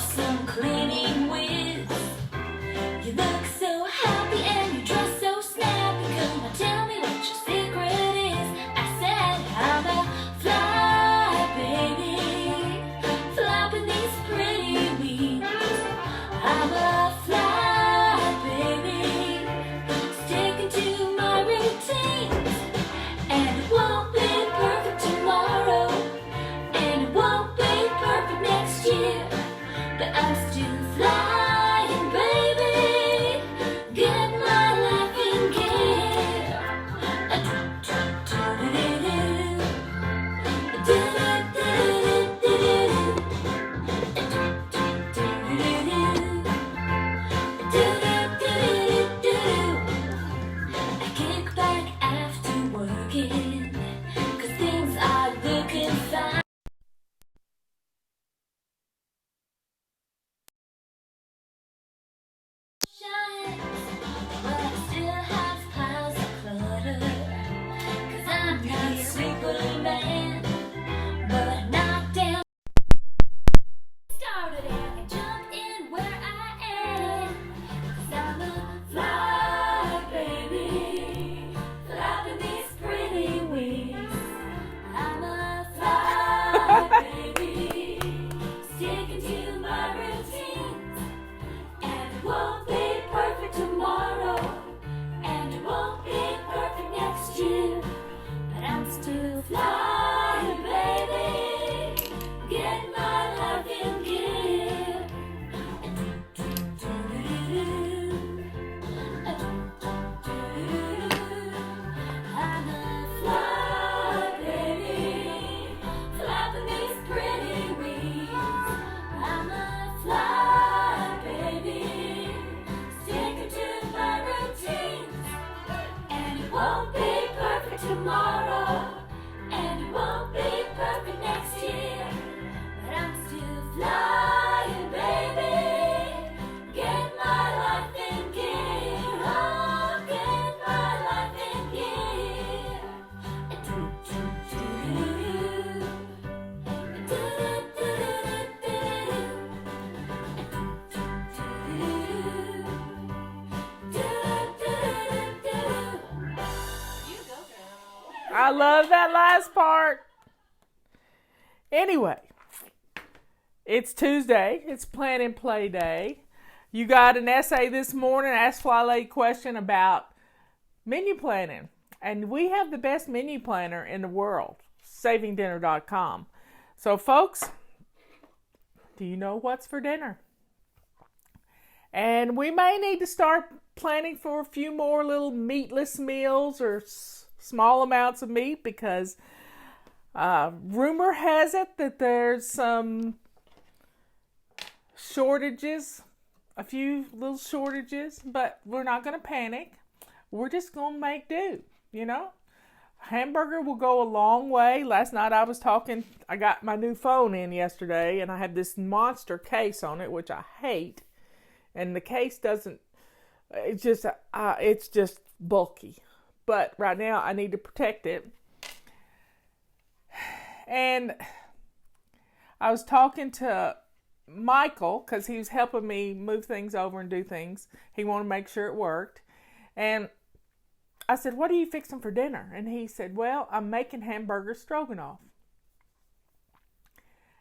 some cleaning whiz. You look so happy and you dress so snappy. Come on, tell me what your secret is. I said I'm a fly baby, flapping these pretty wings. I'm a fly baby, sticking to my routines. And it won't be perfect tomorrow, and it won't be perfect next year, but I'm still flying, baby. Get my life in gear. I kick back after working, 'cause things are looking fine. But I still have piles of clutter, 'cause I'm not Superman, but not damn started. I can jump in where I am, 'cause I'm a fly baby, flapping these pretty wings. I'm a fly baby, sticking to my routines. And it won't be perfect tomorrow, and it won't be perfect next year, but I'm still flying, baby. Get my life in gear. I'm a fly baby, flapping these pretty wings. I'm a fly baby, sticking to my routines. And it won't be perfect tomorrow, and it won't be perfect next year, but I'm still flying, baby. Get my life in gear. Oh, get my life in gear. I love that last part. Anyway, it's Tuesday. It's Plan and Play Day. You got an essay this morning, Ask Fly Lady question about menu planning. And we have the best menu planner in the world, savingdinner.com. So, folks, do you know what's for dinner? And we may need to start planning for a few more little meatless meals or small amounts of meat, because rumor has it that there's some shortages, a few little shortages, but we're not going to panic. We're just going to make do, you know. Hamburger will go a long way. Last night I got my new phone in yesterday, and I have this monster case on it, which I hate. And the case it's just bulky. But right now I need to protect it. And I was talking to Michael, because he was helping me move things over and do things. He wanted to make sure it worked. And I said, what are you fixing for dinner? And he said, well, I'm making hamburger stroganoff.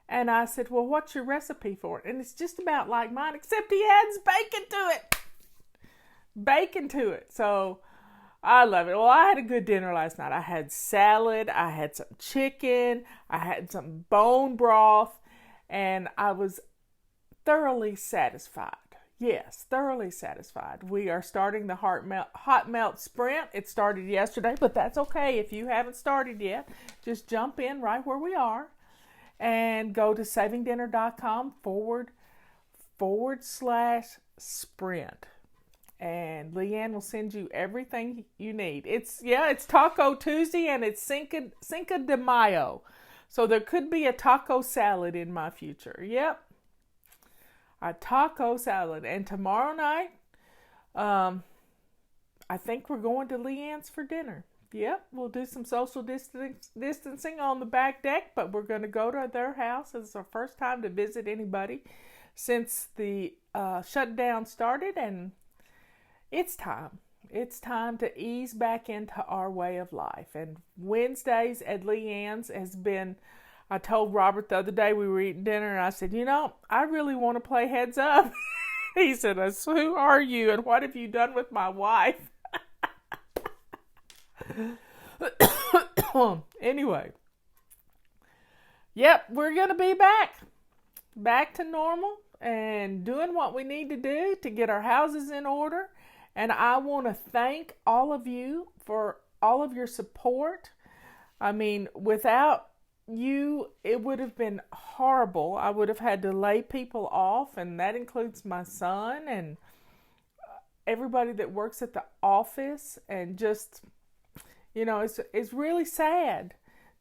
And I said, well, what's your recipe for it? And it's just about like mine, except he adds bacon to it. Bacon to it. So I love it. Well, I had a good dinner last night. I had salad, I had some chicken, I had some bone broth, and I was thoroughly satisfied. Yes, thoroughly satisfied. We are starting the hot melt sprint. It started yesterday, but that's okay. If you haven't started yet, just jump in right where we are and go to savingdinner.com /sprint. And Leanne will send you everything you need. It's Taco Tuesday, and it's Cinco de Mayo. So there could be a taco salad in my future. Yep. A taco salad. And tomorrow night, I think we're going to Leanne's for dinner. Yep, we'll do some social distancing on the back deck, but we're going to go to their house. It's our first time to visit anybody. since the shutdown started, and it's time. It's time to ease back into our way of life. And Wednesdays at Leanne's has been, I told Robert the other day we were eating dinner, and I said, I really want to play heads up. He said, who are you and what have you done with my wife? Anyway. Yep, we're going to be back to normal and doing what we need to do to get our houses in order. And I want to thank all of you for all of your support. I mean, without you, it would have been horrible. I would have had to lay people off, and that includes my son and everybody that works at the office. And just, it's really sad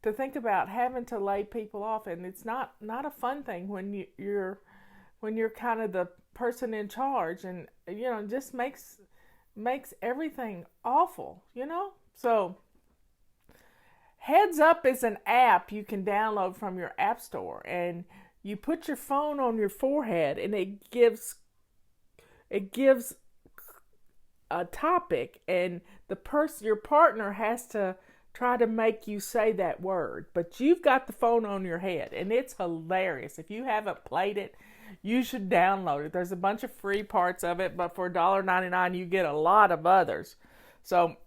to think about having to lay people off, and it's not a fun thing when you're kind of the person in charge, and it just makes everything awful, So Heads Up is an app you can download from your app store, and you put your phone on your forehead, and it gives a topic, and your partner has to try to make you say that word, but you've got the phone on your head, and it's hilarious. If you haven't played it, you should download it. There's a bunch of free parts of it, but for $1.99 you get a lot of others. So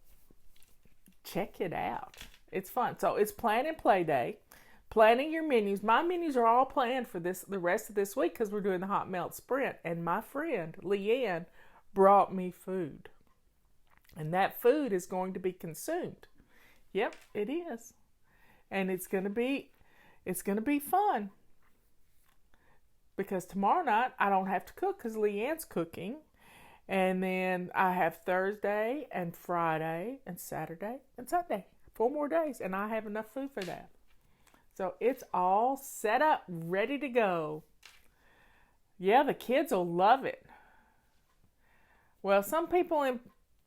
check it out. It's fun. So it's Plan and Play Day. Planning your menus. My menus are all planned for the rest of this week because we're doing the Hot Melt Sprint, and my friend Leanne brought me food, and that food is going to be consumed. Yep, it is. And it's going to be fun. Because tomorrow night I don't have to cook because Leanne's cooking. And then I have Thursday and Friday and Saturday and Sunday. 4 more days, and I have enough food for that. So it's all set up, ready to go. Yeah, the kids will love it. Well, some people in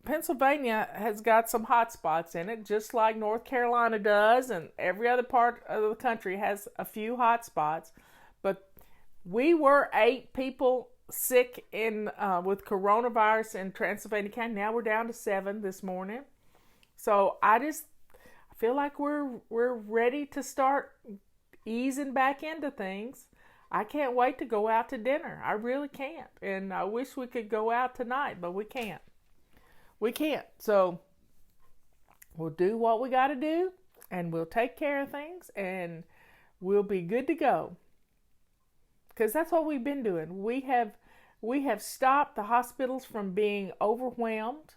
Pennsylvania has got some hot spots in it, just like North Carolina does, and every other part of the country has a few hot spots. But we were 8 people sick with coronavirus in Transylvania County. Now we're down to 7 this morning. So I feel like we're ready to start easing back into things. I can't wait to go out to dinner. I really can't. And I wish we could go out tonight, but we can't. So we'll do what we got to do, and we'll take care of things, and we'll be good to go. Because that's what we've been doing. We have stopped the hospitals from being overwhelmed.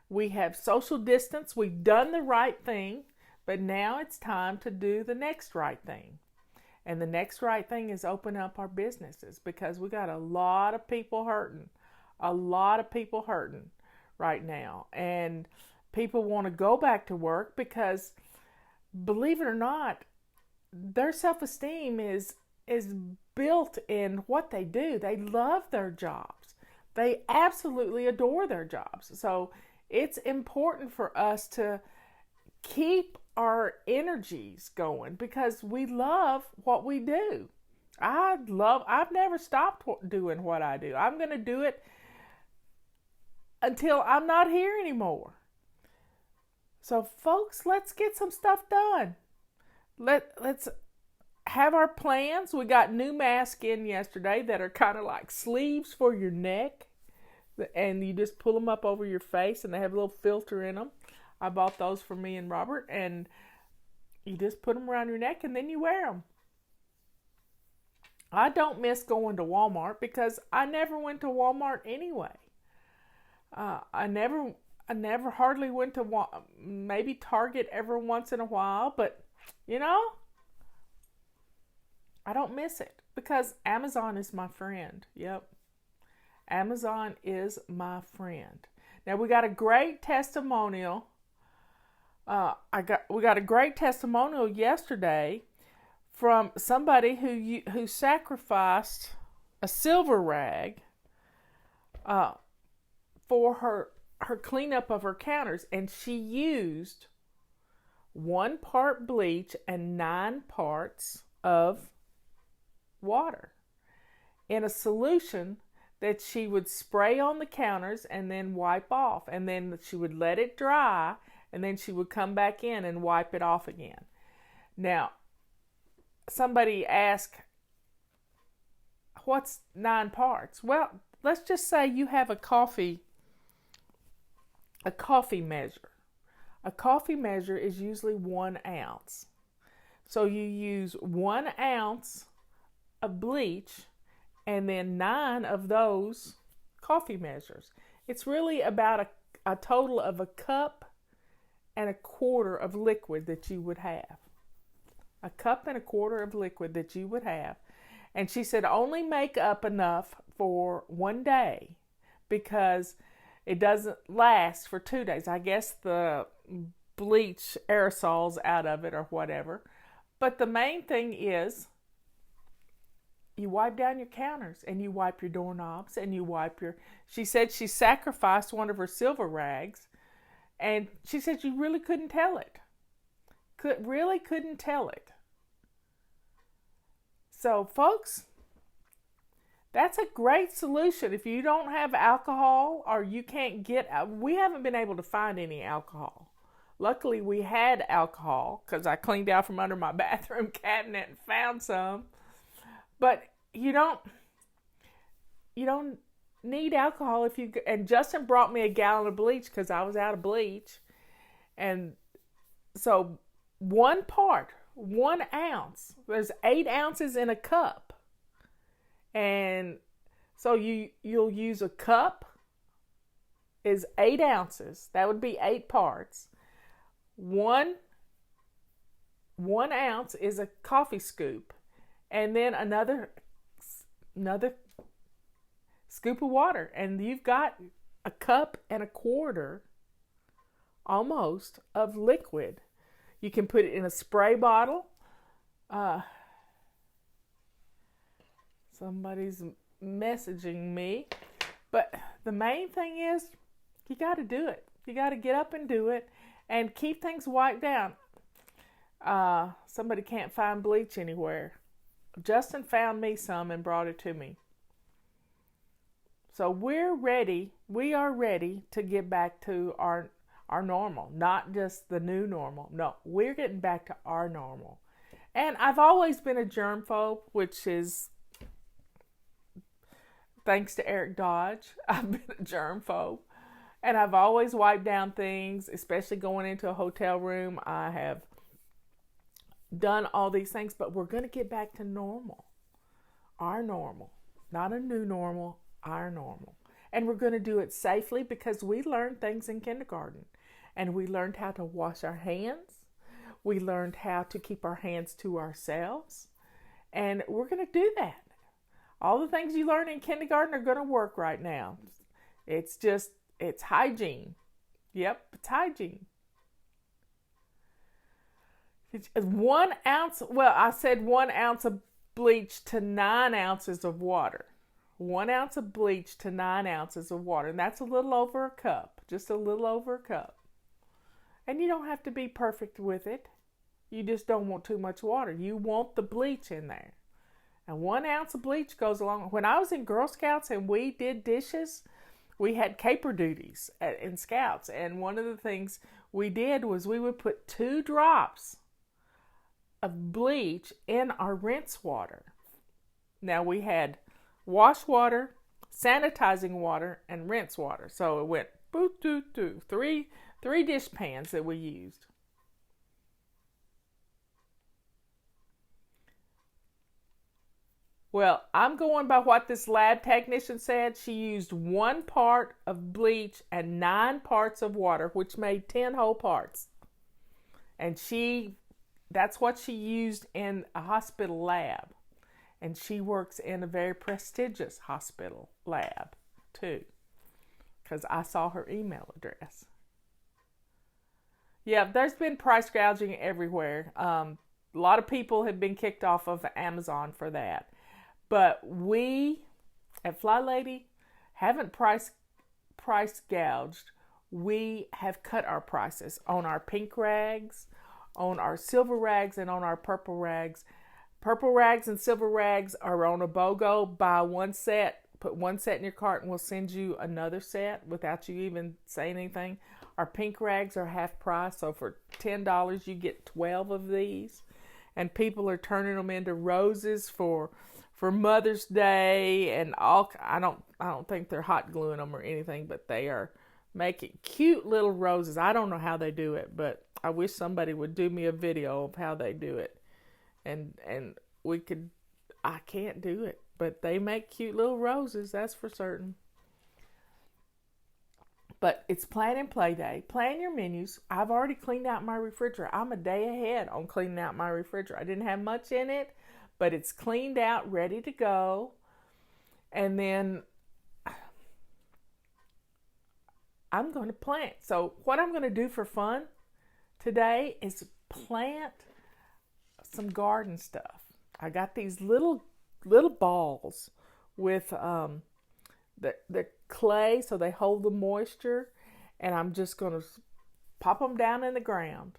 We have social distance. We've done the right thing, but now it's time to do the next right thing. And the next right thing is open up our businesses, because we got a lot of people hurting. Right now, and people want to go back to work because, believe it or not, their self-esteem is built in what they do. They love their jobs. They absolutely adore their jobs. So it's important for us to keep our energies going because we love what we do. I've never stopped doing what I do. I'm going to do it until I'm not here anymore. So folks, let's get some stuff done. Let's have our plans. We got new masks in yesterday that are kind of like sleeves for your neck, and you just pull them up over your face, and they have a little filter in them. I bought those for me and Robert, and you just put them around your neck and then you wear them. I don't miss going to Walmart because I never went to Walmart anyway. I never hardly went to maybe Target every once in a while, but I don't miss it because Amazon is my friend. Yep. Amazon is my friend. Now we got a great testimonial. We got a great testimonial yesterday from somebody who sacrificed a silver rag for her cleanup of her counters, and she used 1 part bleach and 9 parts of water. in a solution that she would spray on the counters and then wipe off. And then she would let it dry, and then she would come back in and wipe it off again. Now, somebody asked, what's 9 parts? Well, let's just say you have a coffee measure. A coffee measure is usually 1 ounce. So you use 1 ounce of bleach and then 9 of those coffee measures. It's really about a total of 1.25 cups of liquid that you would have. 1.25 cups of liquid that you would have. And she said only make up enough for 1 day because it doesn't last for 2 days. I guess the bleach aerosols out of it or whatever. But the main thing is you wipe down your counters and you wipe your doorknobs and you wipe your... She said she sacrificed one of her silver rags, and she said you really couldn't tell it. Really couldn't tell it. So, folks, that's a great solution. If you don't have alcohol or you can't get... We haven't been able to find any alcohol. Luckily, we had alcohol because I cleaned out from under my bathroom cabinet and found some. But you don't need alcohol if you... And Justin brought me a gallon of bleach because I was out of bleach. And so 1 part, 1 ounce. There's 8 ounces in a cup. And so you'll use a cup is 8 ounces. That would be 8 parts. 1 ounce is a coffee scoop, and then another scoop of water, and you've got 1.25 cups almost of liquid. You can put it in a spray bottle. Somebody's messaging me, but the main thing is you got to do it. You got to get up and do it. And keep things wiped down. Somebody can't find bleach anywhere. Justin found me some and brought it to me. So we're ready. We are ready to get back to our normal. Not just the new normal. No, we're getting back to our normal. And I've always been a germphobe, which is thanks to Eric Dodge. I've been a germphobe. And I've always wiped down things, especially going into a hotel room. I have done all these things, but we're going to get back to normal. Our normal. Not a new normal, our normal. And we're going to do it safely because we learned things in kindergarten. And we learned how to wash our hands. We learned how to keep our hands to ourselves. And we're going to do that. All the things you learn in kindergarten are going to work right now. It's hygiene. Yep, it's hygiene. 1 ounce, well, I said 1 ounce of bleach to 9 ounces of water. 1 ounce of bleach to 9 ounces of water. And that's a little over 1 cup. Just a little over 1 cup. And you don't have to be perfect with it. You just don't want too much water. You want the bleach in there. And 1 ounce of bleach goes along. When I was in Girl Scouts and we did dishes, we had caper duties in Scouts, and one of the things we did was we would put 2 drops of bleach in our rinse water. Now we had wash water, sanitizing water, and rinse water. So it went boot, doot, doot. Three dish pans that we used. Well, I'm going by what this lab technician said. She used 1 part of bleach and 9 parts of water, which made 10 whole parts. And that's what she used in a hospital lab. And she works in a very prestigious hospital lab, too. Because I saw her email address. Yeah, there's been price gouging everywhere. A lot of people have been kicked off of Amazon for that. But we at Fly Lady haven't price gouged. We have cut our prices on our pink rags, on our silver rags, and on our purple rags Purple rags and silver rags are on a BOGO. Buy one set, put one set in your cart, and we'll send you another set without you even saying anything. Our pink rags are half price, so for $10 you get 12 of these. And people are turning them into roses for Mother's Day and all. I don't think they're hot gluing them or anything, but they are making cute little roses. I don't know how they do it, but I wish somebody would do me a video of how they do it. And we could. I can't do it, but they make cute little roses, that's for certain. But it's plan and play day. Plan your menus. I've already cleaned out my refrigerator. I'm a day ahead on cleaning out my refrigerator. I didn't have much in it, but it's cleaned out, ready to go. And then I'm going to plant. So what I'm going to do for fun today is plant some garden stuff. I got these little balls with the clay so they hold the moisture, and I'm just going to pop them down in the ground.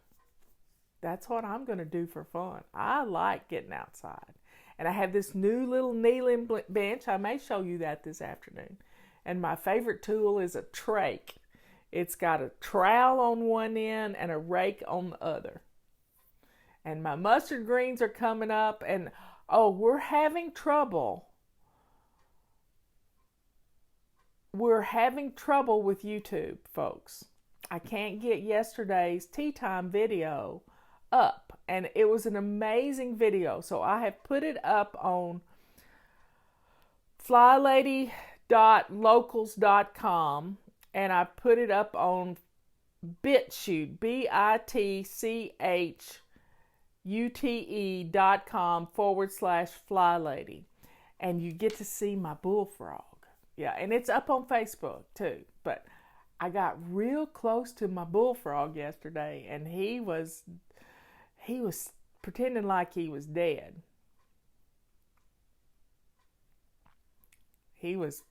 That's what I'm going to do for fun. I like getting outside. And I have this new little kneeling bench. I may show you that this afternoon. And my favorite tool is a trach. It's got a trowel on one end and a rake on the other. And my mustard greens are coming up, and we're having trouble. We're having trouble with YouTube, folks. I can't get yesterday's tea time video up, and it was an amazing video. So I have put it up on flylady.locals.com, and I put it up on BitChute, BitChute.com/flylady, and you get to see my bullfrog. Yeah, and it's up on Facebook too. But I got real close to my bullfrog yesterday, and he was pretending like he was dead. He was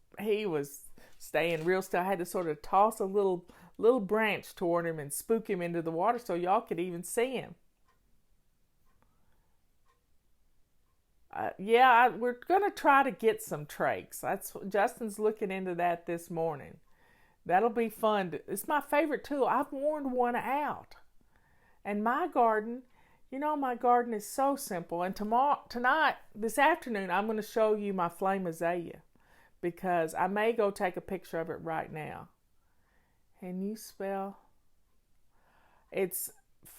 staying real still. I had to sort of toss a little branch toward him and spook him into the water so y'all could even see him. We're going to try to get some trachs. Justin's looking into that this morning. That'll be fun. It's my favorite tool. I've worn one out. And my garden, my garden is so simple. And this afternoon, I'm going to show you my flame azalea, because I may go take a picture of it right now. Can you spell? It's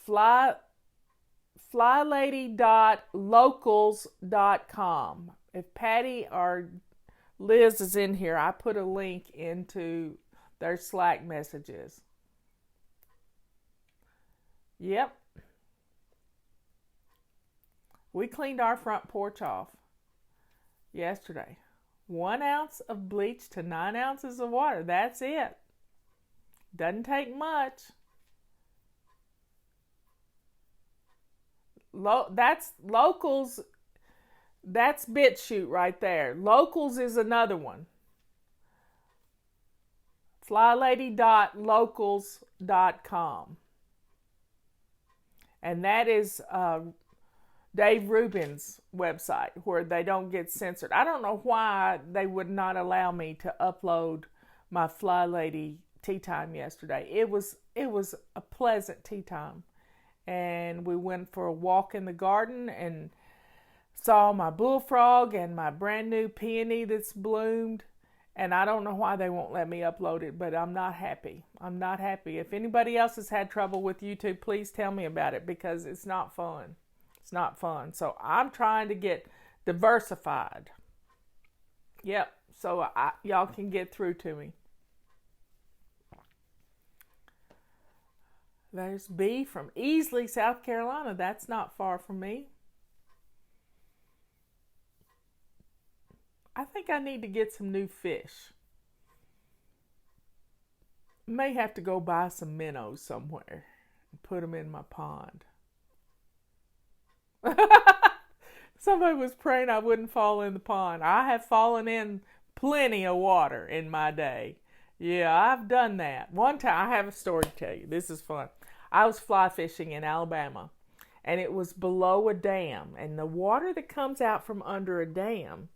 flylady.locals.com. If Patty or Liz is in here, I put a link into their Slack messages. Yep. We cleaned our front porch off yesterday. 1 ounce of bleach to 9 ounces of water. That's it. Doesn't take much. That's Locals. That's BitChute right there. Locals is another one. flylady.locals.com. And that is Dave Rubin's website, where they don't get censored. I don't know why they would not allow me to upload my Fly Lady tea time yesterday. It was a pleasant tea time. And we went for a walk in the garden and saw my bullfrog and my brand new peony that's bloomed. And I don't know why they won't let me upload it, but I'm not happy. I'm not happy. If anybody else has had trouble with YouTube, please tell me about it, because it's not fun. It's not fun. So I'm trying to get diversified. Yep. So y'all can get through to me. There's B from Easley, South Carolina. That's not far from me. I think I need to get some new fish. May have to go buy some minnows somewhere and put them in my pond. Somebody was praying I wouldn't fall in the pond. I have fallen in plenty of water in my day. Yeah, I've done that. One time, I have a story to tell you. This is fun. I was fly fishing in Alabama, and it was below a dam. And the water that comes out from under a dam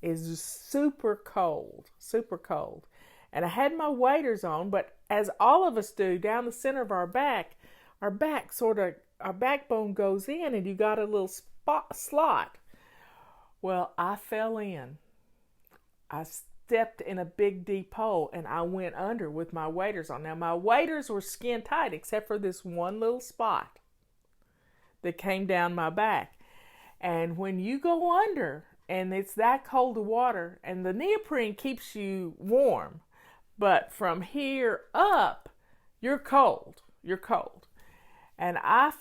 is super cold, super cold. And I had my waders on, but as all of us do, down the center of our backbone goes in, and you got a little slot. Well, I fell in. I stepped in a big deep hole, and I went under with my waders on. Now, my waders were skin tight except for this one little spot that came down my back. And when you go under, and it's that cold of water, and the neoprene keeps you warm, but from here up, you're cold. You're cold. And I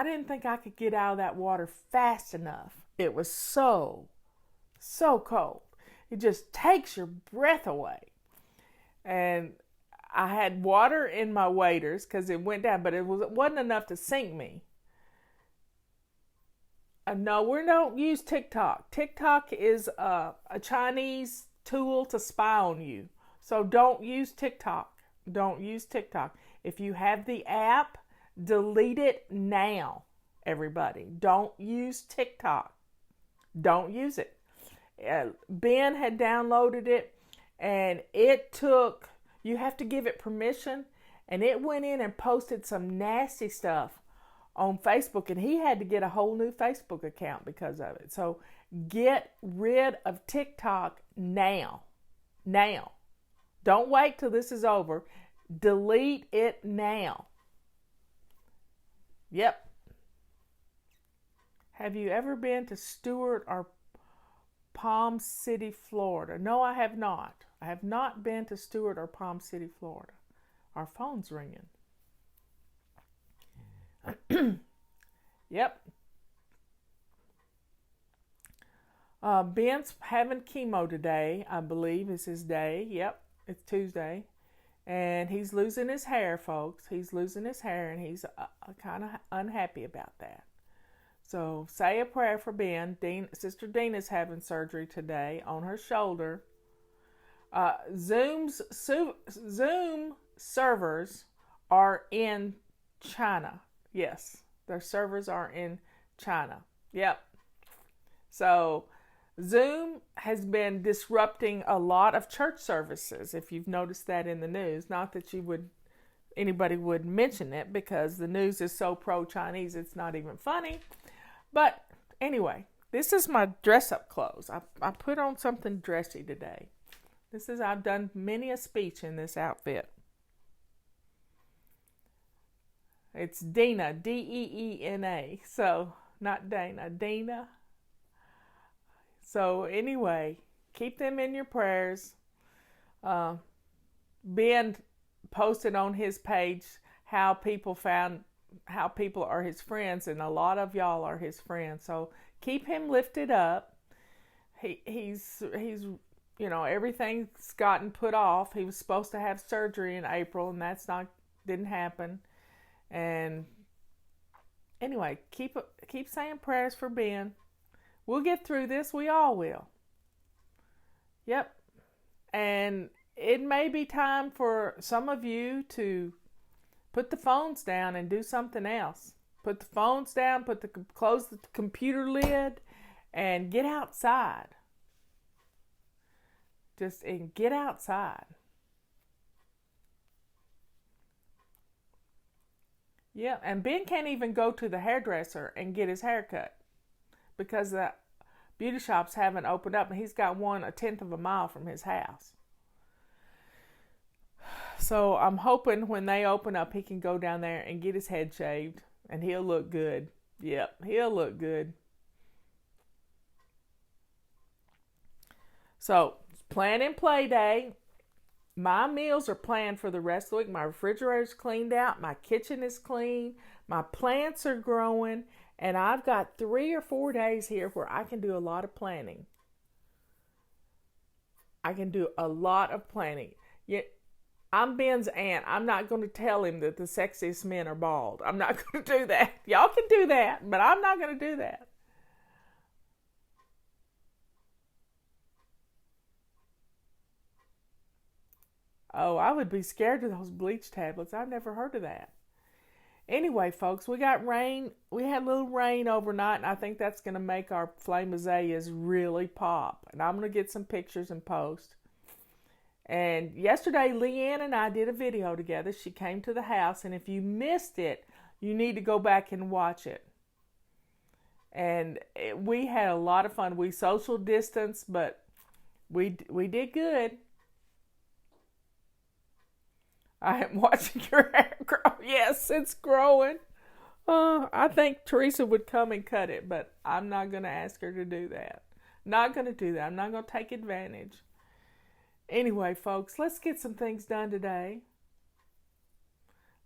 didn't think I could get out of that water fast enough. It was so cold. It just takes your breath away. And I had water in my waders because it went down, but it wasn't enough to sink me. No, we don't use TikTok. TikTok is a Chinese tool to spy on you. So don't use TikTok. Don't use TikTok. If you have the app, delete it now, everybody. Don't use TikTok. Don't use it. Ben had downloaded it, and you have to give it permission, and it went in and posted some nasty stuff on Facebook, and he had to get a whole new Facebook account because of it. So get rid of TikTok now. Now. Don't wait till this is over. Delete it now. Yep. Have you ever been to Stewart or Palm City, Florida? No, I have not. I have not been to Stewart or Palm City, Florida. Our phone's ringing. Yep. Ben's having chemo today, I believe is his day. Yep, it's Tuesday. And he's losing his hair, folks. He's losing his hair, and he's kind of unhappy about that. So say a prayer for Ben. Sister Dina's having surgery today on her shoulder. Zoom servers are in China. Yes, their servers are in China. Yep. So Zoom has been disrupting a lot of church services, if you've noticed that in the news. Not that anybody would mention it, because the news is so pro-Chinese it's not even funny. But anyway, this is my dress-up clothes. I put on something dressy today. I've done many a speech in this outfit. It's Dina, Deena. So, not Dana, Dina. So anyway, keep them in your prayers. Ben posted on his page how people are his friends, and a lot of y'all are his friends. So keep him lifted up. He's everything's gotten put off. He was supposed to have surgery in April, and didn't happen. And anyway, keep saying prayers for Ben. We'll get through this. We all will. Yep. And it may be time for some of you to put the phones down and do something else. Put the phones down, close the computer lid, and get outside. Get outside. Yeah, and Ben can't even go to the hairdresser and get his hair cut because the beauty shops haven't opened up, and he's got one 1/10 of a mile from his house. So I'm hoping when they open up, he can go down there and get his head shaved, and he'll look good. Yep, he'll look good. So, planning play day. My meals are planned for the rest of the week. My refrigerator's cleaned out. My kitchen is clean. My plants are growing. And I've got 3 or 4 days here where I can do a lot of planning. I can do a lot of planning. Yet, I'm Ben's aunt. I'm not going to tell him that the sexiest men are bald. I'm not going to do that. Y'all can do that, but I'm not going to do that. Oh, I would be scared of those bleach tablets. I've never heard of that. Anyway, folks, we got rain. We had a little rain overnight, and I think that's going to make our flame azaleas really pop. And I'm going to get some pictures and post. And yesterday, Leanne and I did a video together. She came to the house, and if you missed it, you need to go back and watch it. And we had a lot of fun. We social distanced, but we did good. I am watching your hair grow. Yes, it's growing. I think Teresa would come and cut it, but I'm not going to ask her to do that. Not going to do that. I'm not going to take advantage. Anyway, folks, let's get some things done today.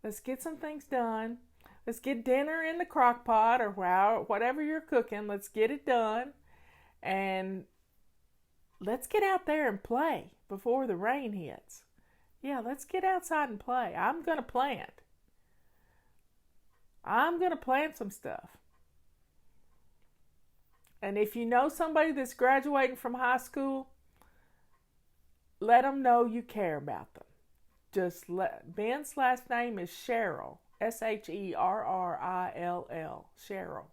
Let's get some things done. Let's get dinner in the crock pot or whatever you're cooking. Let's get it done. And let's get out there and play before the rain hits. Yeah, let's get outside and play. I'm going to plant. I'm going to plant some stuff. And if you know somebody that's graduating from high school, let them know you care about them. Ben's last name is Cheryl. Sherrill. Cheryl.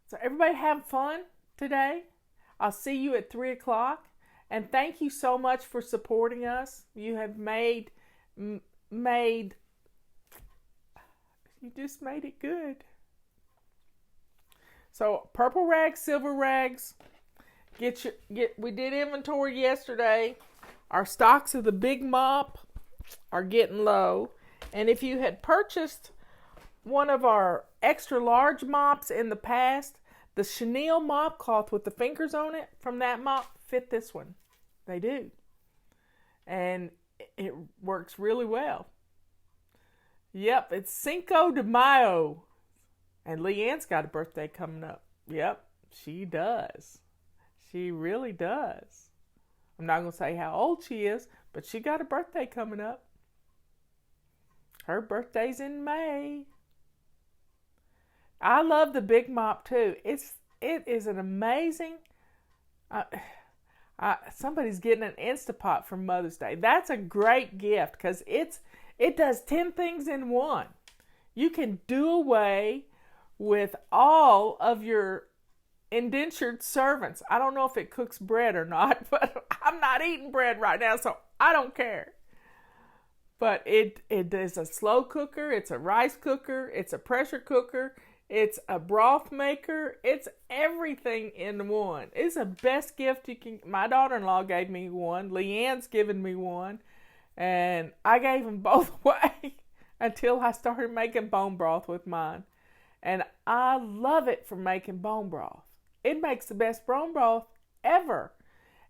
So everybody have fun today. I'll see you at 3 o'clock. And thank you so much for supporting us. You have you just made it good. So purple rags, silver rags. We did inventory yesterday. Our stocks of the big mop are getting low. And if you had purchased one of our extra large mops in the past, the chenille mop cloth with the fingers on it from that mop fit this one. They do. And it works really well. Yep, it's Cinco de Mayo. And Leanne's got a birthday coming up. Yep, she does. She really does. I'm not going to say how old she is, but she got a birthday coming up. Her birthday's in May. I love the big mop too. It is an amazing. Somebody's getting an Instapot for Mother's Day. That's a great gift because it does 10 things in one. You can do away with all of your indentured servants. I don't know if it cooks bread or not, but I'm not eating bread right now, so I don't care. But it is a slow cooker, it's a rice cooker, it's a pressure cooker, it's a broth maker, it's everything in one. It's the best gift you can. My daughter-in-law gave me one, Leanne's given me one, and I gave them both away until I started making bone broth with mine. And I love it for making bone broth. It makes the best bone broth ever.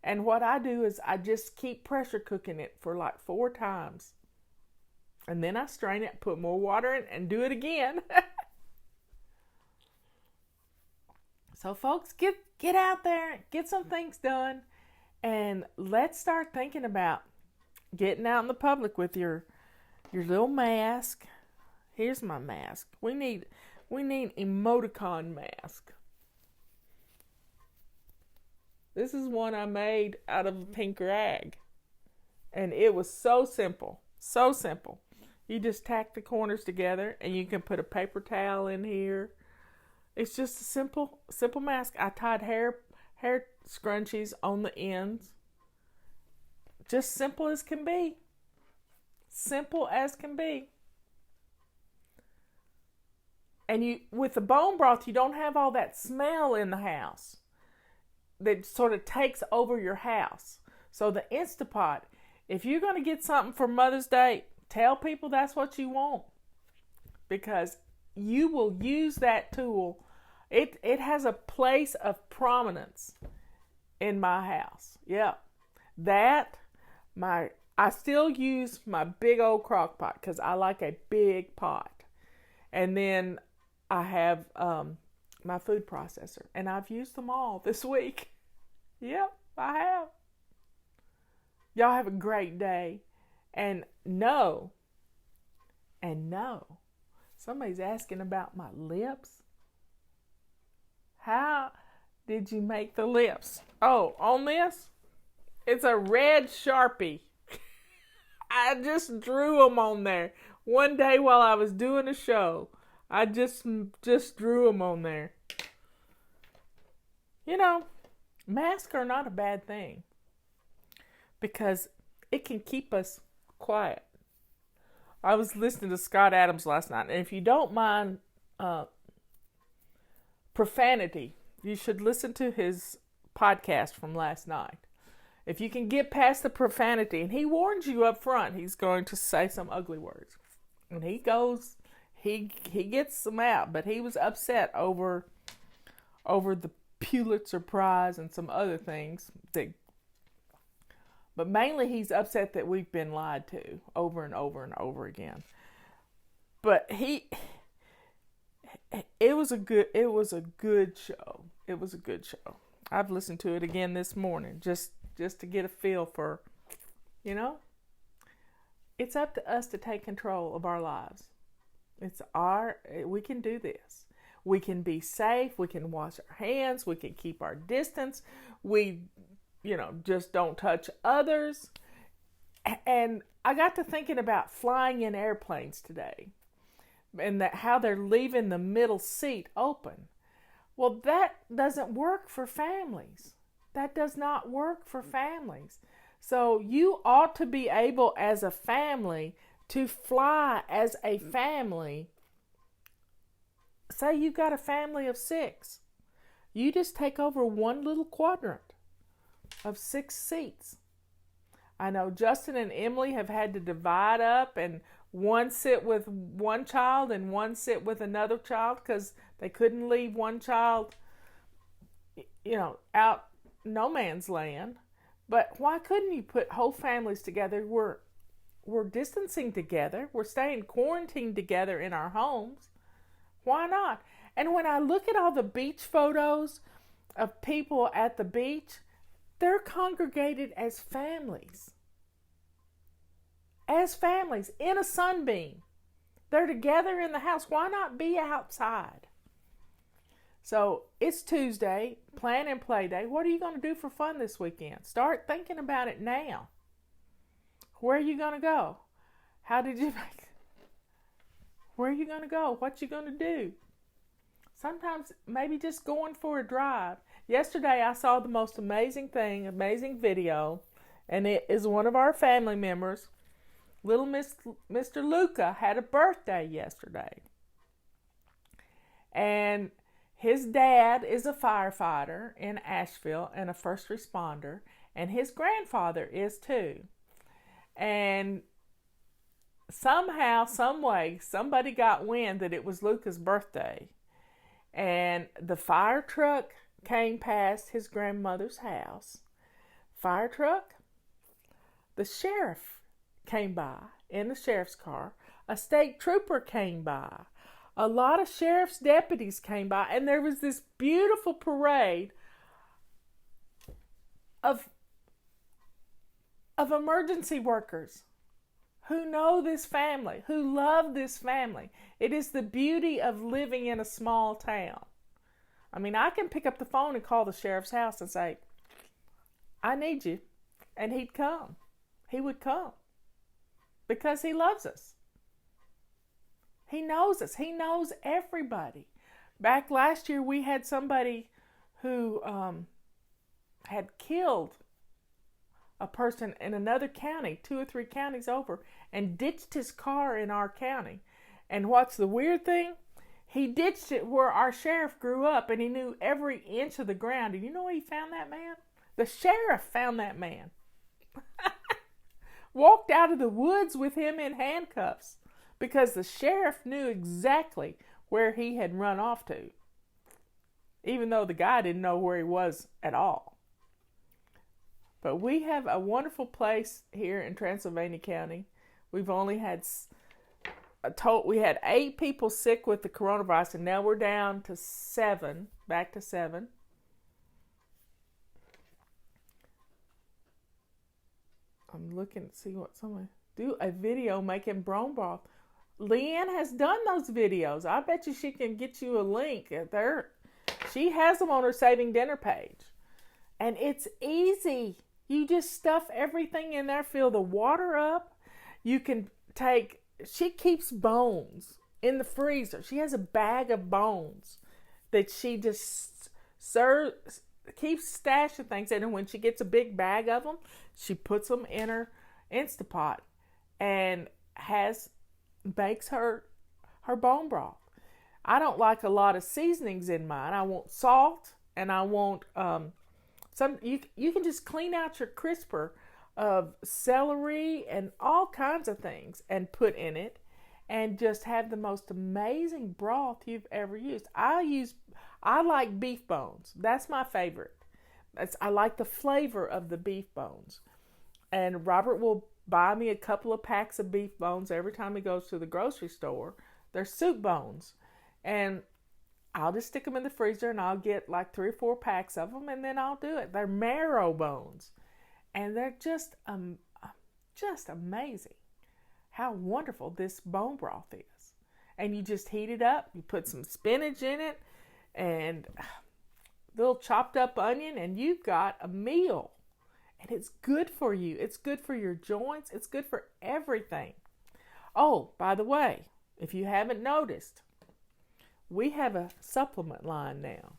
And what I do is I just keep pressure cooking it for like 4 times. And then I strain it, put more water in, and do it again. So folks, get out there, get some things done, and let's start thinking about getting out in the public with your little mask. Here's my mask. We need Emoticon mask. This is one I made out of a pink rag. And it was so simple. So simple. You just tack the corners together and you can put a paper towel in here. It's just a simple mask. I tied hair scrunchies on the ends. Just simple as can be. Simple as can be. And with the bone broth, you don't have all that smell in the house that sort of takes over your house. So the Instapot, if you're going to get something for Mother's Day, tell people that's what you want, because you will use that tool. It has a place of prominence in my house. Yeah, I still use my big old crock pot because I like a big pot, and then I have my food processor, and I've used them all this week. Yep, I have. Y'all have a great day. And no, somebody's asking about my lips. How did you make the lips? Oh, on this? It's a red Sharpie. I just drew them on there. One day while I was doing a show, I just drew them on there. You know, masks are not a bad thing because it can keep us quiet. I was listening to Scott Adams last night, and if you don't mind profanity, you should listen to his podcast from last night. If you can get past the profanity, and he warns you up front, he's going to say some ugly words. And he gets them out, but he was upset over the Pulitzer Prize and some other things. But mainly he's upset that we've been lied to over and over and over again. But it was a good show. It was a good show. I've listened to it again this morning just to get a feel for, it's up to us to take control of our lives. We can do this. We can be safe. We can wash our hands. We can keep our distance. We, just don't touch others. And I got to thinking about flying in airplanes today and how they're leaving the middle seat open. Well, that doesn't work for families. That does not work for families. So you ought to be able as a family to fly as a family. Say you've got a family of 6. You just take over one little quadrant of 6 seats. I know Justin and Emily have had to divide up and one sit with one child and one sit with another child because they couldn't leave one child, out no man's land. But why couldn't you put whole families together? We're distancing together. We're staying quarantined together in our homes. Why not? And when I look at all the beach photos of people at the beach, they're congregated as families. As families in a sunbeam. They're together in the house. Why not be outside? So it's Tuesday, plan and play day. What are you going to do for fun this weekend? Start thinking about it now. Where are you going to go? Where are you going to go? What you going to do? Sometimes maybe just going for a drive. Yesterday I saw the most amazing video, and it is one of our family members. Little Mr. Luca had a birthday yesterday. And his dad is a firefighter in Asheville and a first responder, and his grandfather is too. And somehow, some way, somebody got wind that it was Luca's birthday. And the fire truck came past his grandmother's house. Fire truck. The sheriff came by in the sheriff's car. A state trooper came by. A lot of sheriff's deputies came by. And there was this beautiful parade of emergency workers who know this family, who love this family. It is the beauty of living in a small town. I mean, I can pick up the phone and call the sheriff's house and say, I need you. And he'd come. He would come. Because he loves us. He knows us. He knows everybody. Back last year, we had somebody who had killed a person in another county, 2 or 3 counties over, and ditched his car in our county. And what's the weird thing? He ditched it where our sheriff grew up, and he knew every inch of the ground. And you know where he found that man? The sheriff found that man. Walked out of the woods with him in handcuffs because the sheriff knew exactly where he had run off to, even though the guy didn't know where he was at all. But we have a wonderful place here in Transylvania County. We've only had we had 8 people sick with the coronavirus, and now we're down to 7, back to 7. I'm looking to see what someone do a video making brome broth. Leanne has done those videos. I bet you she can get you a link there. She has them on her Saving Dinner page. And it's easy. You just stuff everything in there, fill the water up. You can take, she keeps bones in the freezer. She has a bag of bones that she just keeps stashing things in. And when she gets a big bag of them, she puts them in her Instapot and bakes her bone broth. I don't like a lot of seasonings in mine. I want salt, and I want you can just clean out your crisper of celery and all kinds of things and put in it, and just have the most amazing broth you've ever used. I like beef bones. That's my favorite. I like the flavor of the beef bones. And Robert will buy me a couple of packs of beef bones every time he goes to the grocery store. They're soup bones. And I'll just stick them in the freezer, and I'll get like 3 or 4 packs of them, and then I'll do it. They're marrow bones. And they're just amazing how wonderful this bone broth is. And you just heat it up. You put some spinach in it and a little chopped up onion, and you've got a meal. And it's good for you. It's good for your joints. It's good for everything. Oh, by the way, if you haven't noticed, we have a supplement line now.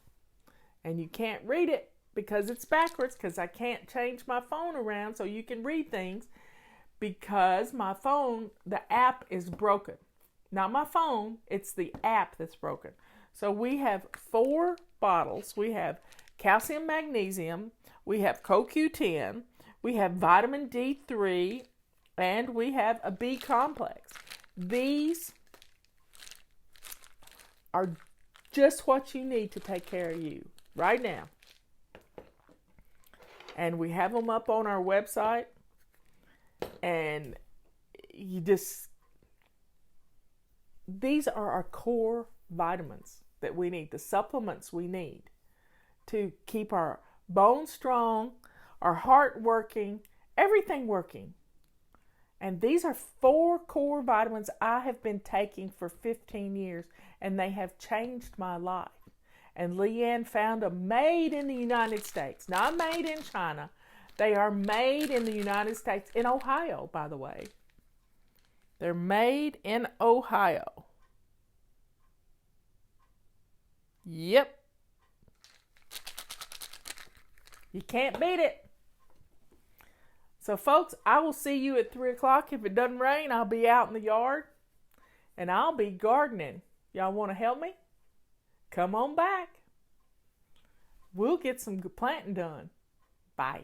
And you can't read it because it's backwards, because I can't change my phone around so you can read things, because my phone, the app is broken. Not my phone, it's the app that's broken. So we have 4 bottles. We have calcium, magnesium, we have CoQ10, we have vitamin D3, and we have a B complex. These are just what you need to take care of you right now. And we have them up on our website. And these are our core vitamins that we need, the supplements we need to keep our bones strong, our heart working, everything working. And these are 4 core vitamins I have been taking for 15 years, and they have changed my life. And Leanne found them made in the United States, not made in China. They are made in the United States, in Ohio, by the way. They're made in Ohio. Yep. You can't beat it. So, folks, I will see you at 3 o'clock. If it doesn't rain, I'll be out in the yard, and I'll be gardening. Y'all want to help me? Come on back. We'll get some planting done. Bye.